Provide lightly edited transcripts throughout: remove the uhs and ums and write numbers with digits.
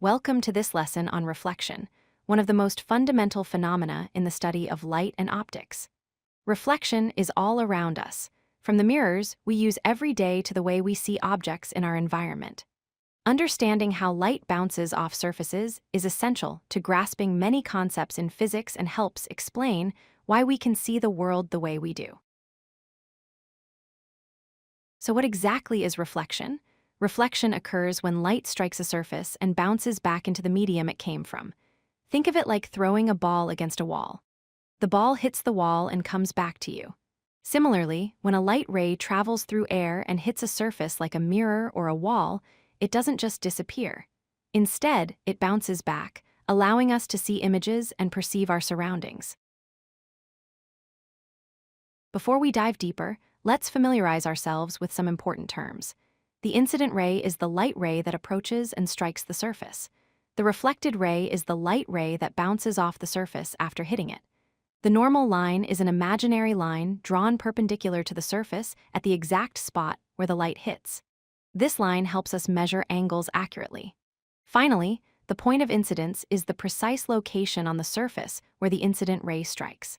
Welcome to this lesson on reflection, one of the most fundamental phenomena in the study of light and optics. Reflection is all around us, from the mirrors we use every day to the way we see objects in our environment. Understanding how light bounces off surfaces is essential to grasping many concepts in physics and helps explain why we can see the world the way we do. So what exactly is reflection? Reflection occurs when light strikes a surface and bounces back into the medium it came from. Think of it like throwing a ball against a wall. The ball hits the wall and comes back to you. Similarly, when a light ray travels through air and hits a surface like a mirror or a wall, it doesn't just disappear. Instead, it bounces back, allowing us to see images and perceive our surroundings. Before we dive deeper, let's familiarize ourselves with some important terms. The incident ray is the light ray that approaches and strikes the surface. The reflected ray is the light ray that bounces off the surface after hitting it. The normal line is an imaginary line drawn perpendicular to the surface at the exact spot where the light hits. This line helps us measure angles accurately. Finally, the point of incidence is the precise location on the surface where the incident ray strikes.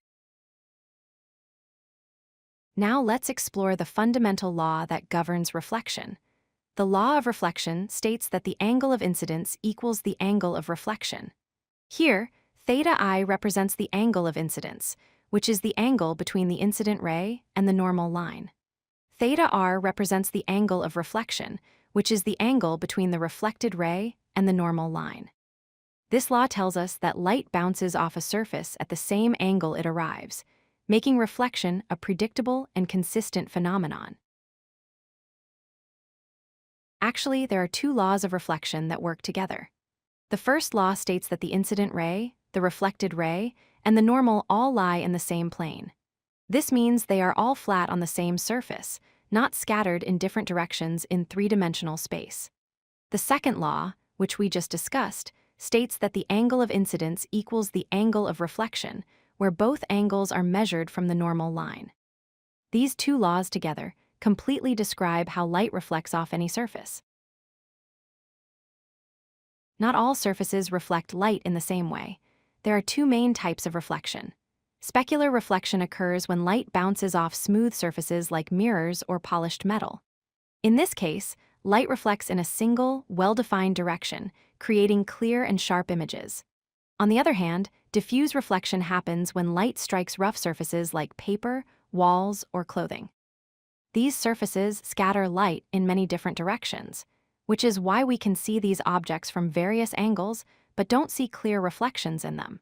Now let's explore the fundamental law that governs reflection. The law of reflection states that the angle of incidence equals the angle of reflection. Here, theta I represents the angle of incidence, which is the angle between the incident ray and the normal line. Theta R represents the angle of reflection, which is the angle between the reflected ray and the normal line. This law tells us that light bounces off a surface at the same angle it arrives, making reflection a predictable and consistent phenomenon. Actually, there are two laws of reflection that work together. The first law states that the incident ray, the reflected ray, and the normal all lie in the same plane. This means they are all flat on the same surface, not scattered in different directions in three-dimensional space. The second law, which we just discussed, states that the angle of incidence equals the angle of reflection, where both angles are measured from the normal line. These two laws together completely describe how light reflects off any surface. Not all surfaces reflect light in the same way. There are two main types of reflection. Specular reflection occurs when light bounces off smooth surfaces like mirrors or polished metal. In this case, light reflects in a single, well-defined direction, creating clear and sharp images. On the other hand, diffuse reflection happens when light strikes rough surfaces like paper, walls, or clothing. These surfaces scatter light in many different directions, which is why we can see these objects from various angles but don't see clear reflections in them.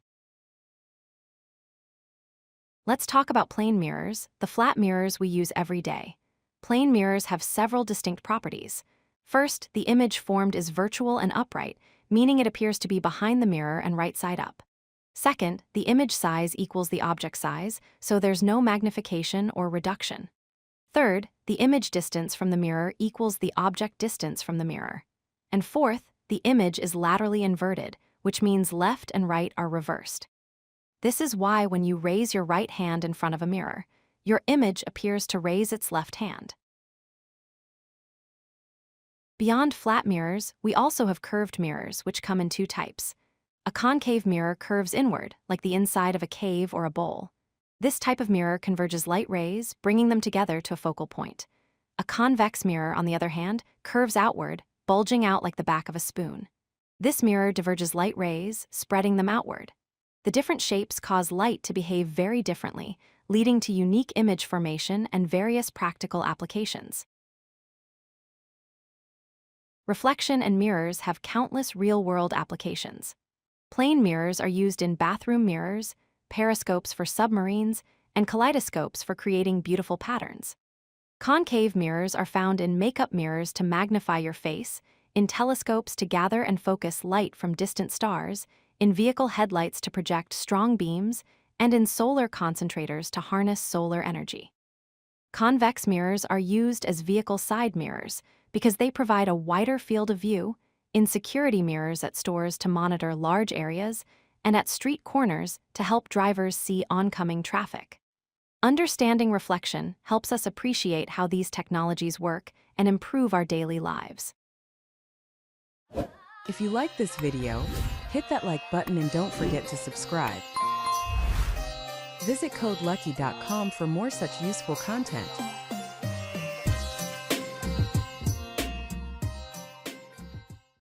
Let's talk about plane mirrors, the flat mirrors we use every day. Plane mirrors have several distinct properties. First, the image formed is virtual and upright, meaning it appears to be behind the mirror and right side up. Second, the image size equals the object size, so there's no magnification or reduction. Third, the image distance from the mirror equals the object distance from the mirror. And fourth, the image is laterally inverted, which means left and right are reversed. This is why when you raise your right hand in front of a mirror, your image appears to raise its left hand. Beyond flat mirrors, we also have curved mirrors, which come in two types. A concave mirror curves inward, like the inside of a cave or a bowl. This type of mirror converges light rays, bringing them together to a focal point. A convex mirror, on the other hand, curves outward, bulging out like the back of a spoon. This mirror diverges light rays, spreading them outward. The different shapes cause light to behave very differently, leading to unique image formation and various practical applications. Reflection and mirrors have countless real-world applications. Plane mirrors are used in bathroom mirrors, periscopes for submarines, and kaleidoscopes for creating beautiful patterns. Concave mirrors are found in makeup mirrors to magnify your face, in telescopes to gather and focus light from distant stars, in vehicle headlights to project strong beams, and in solar concentrators to harness solar energy. Convex mirrors are used as vehicle side mirrors because they provide a wider field of view, in security mirrors at stores to monitor large areas, and at street corners to help drivers see oncoming traffic. Understanding reflection helps us appreciate how these technologies work and improve our daily lives. If you like this video, hit that like button and don't forget to subscribe. Visit codelucky.com for more such useful content.